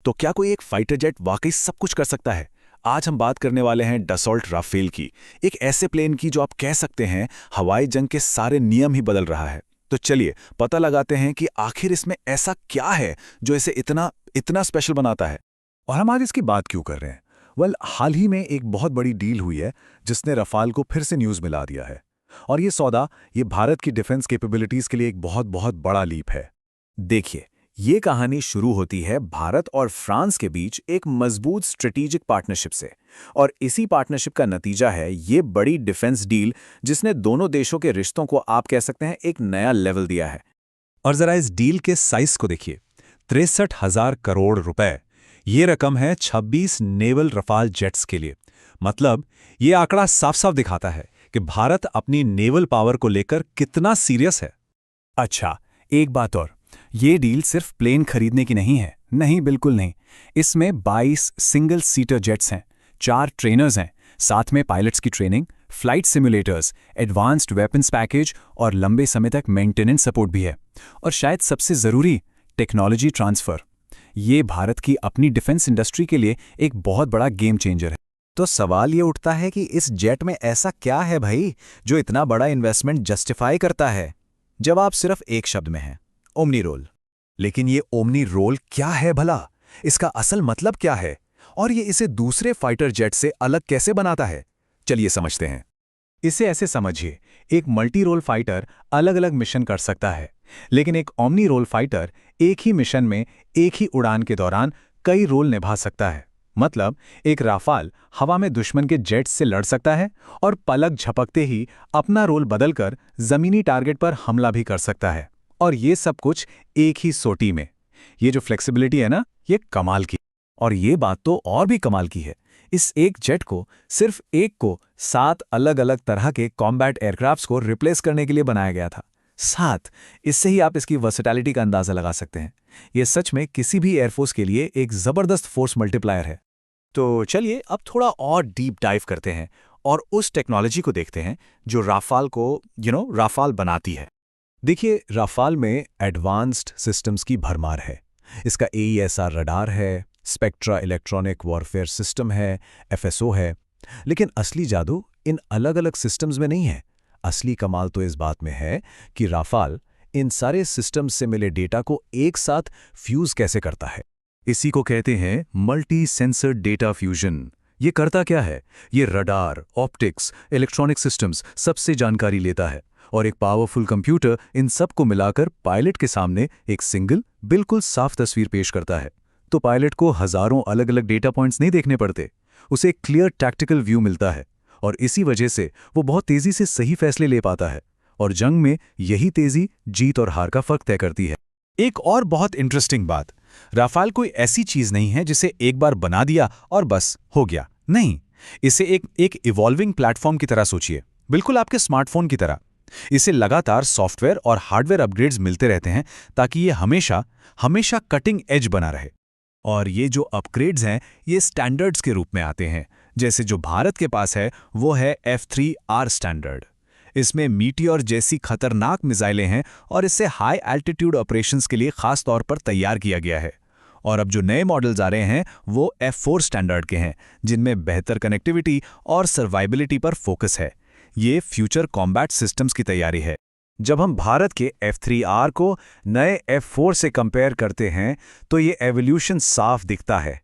तो क्या कोई एक फाइटर जेट वाकई सब कुछ कर सकता है? आज हम बात करने वाले हैं डसॉल्ट राफेल की, एक ऐसे प्लेन की जो आप कह सकते हैं हवाई जंग के सारे नियम ही बदल रहा है। तो चलिए पता लगाते हैं कि आखिर इसमें ऐसा क्या है जो इसे इतना इतना स्पेशल बनाता है। और हम आज इसकी बात क्यों कर रहे हैं? हाल ही में एक बहुत बड़ी डील हुई है जिसने रफाल को फिर से न्यूज़ मिला दिया है। और ये सौदा ये भारत की डिफेंस कैपेबिलिटीज के लिए एक बहुत बहुत बड़ा लीप है। देखिए, ये कहानी शुरू होती है भारत और फ्रांस के बीच एक मजबूत स्ट्रेटेजिक पार्टनरशिप से। और इसी पार्टनरशिप का नतीजा है ये बड़ी डिफेंस डील जिसने दोनों देशों के रिश्तों को आप कह सकते हैं एक नया लेवल दिया है। और जरा इस डील के साइज को देखिए, 63,000 करोड़ रुपए। ये रकम है 26 नेवल रफाल जेट्स के लिए। मतलब ये आंकड़ा साफ साफ दिखाता है कि भारत अपनी नेवल पावर को लेकर कितना सीरियस है। अच्छा, एक बात और, ये डील सिर्फ प्लेन खरीदने की नहीं है। नहीं, बिल्कुल नहीं। इसमें 22 सिंगल सीटर जेट्स हैं, 4 ट्रेनर्स हैं, साथ में पायलट्स की training, flight simulators, advanced weapons package और लंबे समय तक मेंटेनेंस सपोर्ट भी है। और शायद सबसे ज़रूरी, टेक्नोलॉजी ट्रांसफ़र। ये भारत की अपनी डिफेंस इंडस्ट्री के लिए एक बहुत बड़ा गेम चेंजर है। तो सवाल ये उठता है कि इस जेट में ऐसा क्या है भाई जो इतना बड़ा इन्वेस्टमेंट जस्टिफाई करता है? जवाब सिर्फ एक शब्द में है, ओमनी रोल। लेकिन ये ओमनी रोल क्या है भला? इसका असल मतलब क्या है? और ये इसे दूसरे फाइटर जेट से अलग कैसे बनाता है? चलिए समझते हैं। इसे ऐसे समझिए, एक मल्टी रोल फाइटर अलग अलग मिशन कर सकता है, लेकिन एक ओमनी रोल फाइटर एक ही मिशन में एक ही उड़ान के दौरान कई रोल निभा सकता है। मतलब एक राफाल हवा में दुश्मन के जेट्स से लड़ सकता है और पलक झपकते ही अपना रोल बदलकर जमीनी टारगेट पर हमला भी कर सकता है। और ये सब कुछ एक ही सोटी में। ये जो फ्लेक्सिबिलिटी है ना, ये कमाल की। और ये बात तो और भी कमाल की है। इस एक जेट को, सिर्फ एक को, 7 अलग अलग तरह के कॉम्बैट एयरक्राफ्ट्स को रिप्लेस करने के लिए बनाया गया था। 7। इससे ही आप इसकी वर्सेटैलिटी का अंदाजा लगा सकते हैं। ये सच में किसी भी एयरफोर्स के लिए एक जबरदस्त फोर्स मल्टीप्लायर है। तो चलिए अब थोड़ा और डीप डाइव करते हैं और उस टेक्नोलॉजी को देखते हैं जो राफाल को राफाल बनाती है। देखिए, राफाल में एडवांस्ड सिस्टम्स की भरमार है। इसका AESR रडार है, स्पेक्ट्रा इलेक्ट्रॉनिक वॉरफेयर सिस्टम है, FSO है। लेकिन असली जादू इन अलग अलग सिस्टम्स में नहीं है। असली कमाल तो इस बात में है कि राफाल इन सारे सिस्टम्स से मिले डेटा को एक साथ फ्यूज कैसे करता है। इसी को कहते हैं मल्टी सेंसर डेटा फ्यूजन। ये करता क्या है? ये रडार, ऑप्टिक्स, इलेक्ट्रॉनिक सिस्टम्स सबसे जानकारी लेता है और एक पावरफुल कंप्यूटर इन सब को मिलाकर पायलट के सामने एक सिंगल, बिल्कुल साफ तस्वीर पेश करता है। तो पायलट को हजारों अलग अलग डेटा पॉइंट्स नहीं देखने पड़ते, उसे एक क्लियर टैक्टिकल व्यू मिलता है। और इसी वजह से वो बहुत तेजी से सही फैसले ले पाता है। और जंग में यही तेजी जीत और हार का फर्क तय करती है। एक और बहुत इंटरेस्टिंग बात, राफाल कोई ऐसी चीज नहीं है जिसे एक बार बना दिया और बस हो गया। नहीं, इसे एक इवॉल्विंग प्लेटफॉर्म की तरह सोचिए, बिल्कुल आपके स्मार्टफोन की तरह। इसे लगातार सॉफ्टवेयर और हार्डवेयर अपग्रेड्स मिलते रहते हैं ताकि ये हमेशा हमेशा कटिंग एज बना रहे। और ये जो अपग्रेड्स हैं, ये स्टैंडर्ड्स के रूप में आते हैं। जैसे जो भारत के पास है वो है F3R स्टैंडर्ड। इसमें मीटियोर जैसी खतरनाक मिसाइलें हैं और इसे हाई एल्टीट्यूड ऑपरेशंस के लिए खास तौर पर तैयार किया गया है। और अब जो नए मॉडल्स आ रहे हैं वो F4 स्टैंडर्ड के हैं, जिनमें बेहतर कनेक्टिविटी और सर्वाइबिलिटी पर फोकस है। ये फ्यूचर कॉम्बैट सिस्टम्स की तैयारी है। जब हम भारत के F3R को नए F4 से कंपेयर करते हैं तो ये एवोल्यूशन साफ दिखता है।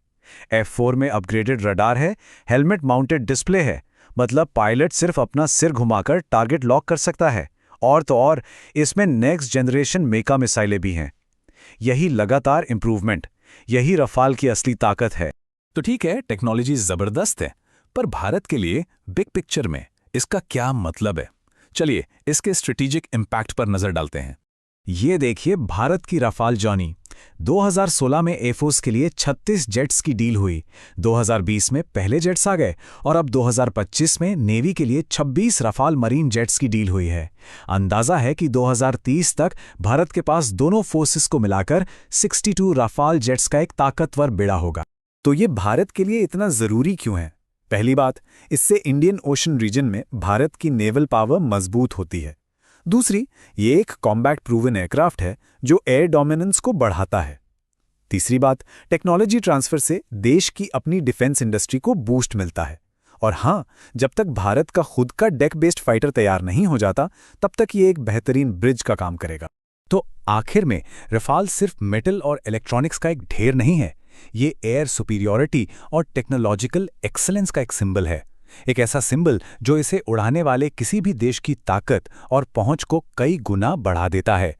F4 में अपग्रेडेड रडार है, हेलमेट माउंटेड डिस्प्ले है, मतलब पायलट सिर्फ अपना सिर घुमाकर टारगेट लॉक कर सकता है। और तो और इसमें नेक्स्ट जनरेशन मेका मिसाइलें भी हैं। यही लगातार इंप्रूवमेंट, यही रफाल की असली ताकत है। तो ठीक है, टेक्नोलॉजी जबरदस्त है, पर भारत के लिए बिग पिक्चर में इसका क्या मतलब है? चलिए इसके स्ट्रेटेजिक इम्पैक्ट पर नजर डालते हैं। ये देखिए भारत की राफाल जॉनी। 2016 में एयरफोर्स के लिए 36 जेट्स की डील हुई। 2020 में पहले जेट्स आ गए और अब 2025 में नेवी के लिए 26 राफाल मरीन जेट्स की डील हुई है। अंदाजा है कि 2030 तक भारत के पास दोनों फोर्सेस को मिलाकर 62 राफाल जेट्स का एक ताकतवर बेड़ा होगा। तो ये भारत के लिए इतना जरूरी क्यों है? पहली बात, इससे इंडियन ओशन रीजन में भारत की नेवल पावर मजबूत होती है। दूसरी, ये एक कॉम्बैट प्रूवन एयरक्राफ्ट है जो एयर डोमिनेंस को बढ़ाता है। तीसरी बात, टेक्नोलॉजी ट्रांसफर से देश की अपनी डिफेंस इंडस्ट्री को बूस्ट मिलता है। और हाँ, जब तक भारत का खुद का डेक बेस्ड फाइटर तैयार नहीं हो जाता, तब तक ये एक बेहतरीन ब्रिज का काम करेगा। तो आखिर में रफाल सिर्फ मेटल और इलेक्ट्रॉनिक्स का एक ढेर नहीं है, ये एयर सुपीरियॉरिटी और टेक्नोलॉजिकल एक्सेलेंस का एक सिंबल है। एक ऐसा सिंबल जो इसे उड़ाने वाले किसी भी देश की ताकत और पहुंच को कई गुना बढ़ा देता है।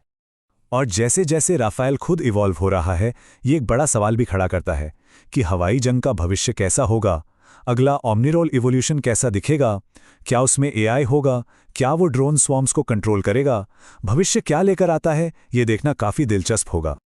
और जैसे जैसे राफेल खुद इवॉल्व हो रहा है, ये एक बड़ा सवाल भी खड़ा करता है कि हवाई जंग का भविष्य कैसा होगा, अगला ओमनीरोल इवोल्यूशन कैसा दिखेगा, क्या उसमें एआई होगा, क्या वो ड्रोन स्वॉर्म्स को कंट्रोल करेगा, भविष्य क्या लेकर आता है, ये देखना काफ़ी दिलचस्प होगा।